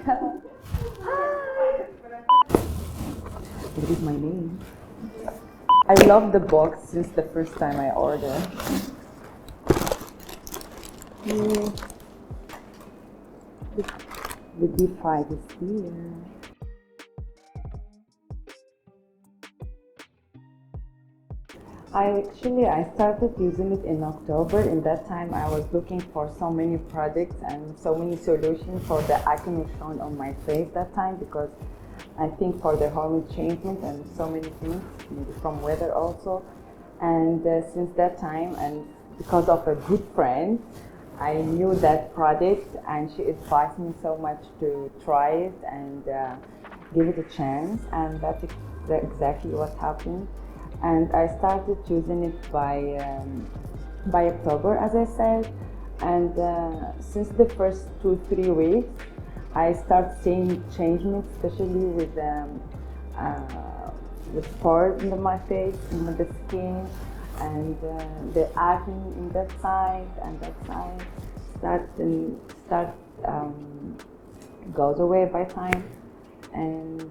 What is my name? I love the box since the first time I ordered. The D5 is here. I started using it in October. In that time, I was looking for so many products and so many solutions for the acne shown on my face that time, because I think for the hormone changement and so many things, maybe from weather also. And since that time, and because of a good friend, I knew that product, and she advised me so much to try it and give it a chance, and that's exactly what happened. And I started using it by October, as I said, and since the first 2-3 weeks, I start seeing changes, especially with pores in my face, in the skin, and the acne in that side and that side goes away by time, and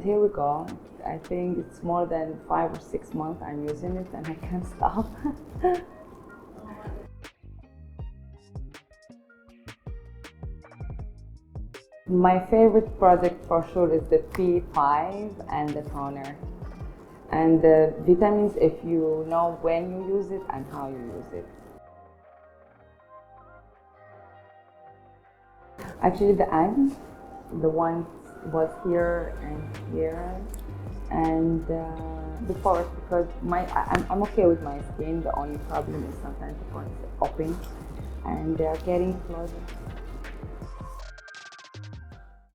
here we go. I think it's more than 5 or 6 months I'm using it, and I can't stop. My favorite product for sure is the P5 and the toner. And the vitamins, if you know when you use it and how you use it. Actually, the acne, the one was here and here, and the pores, because I'm okay with my skin. The only problem is sometimes the pores open and they are getting closer.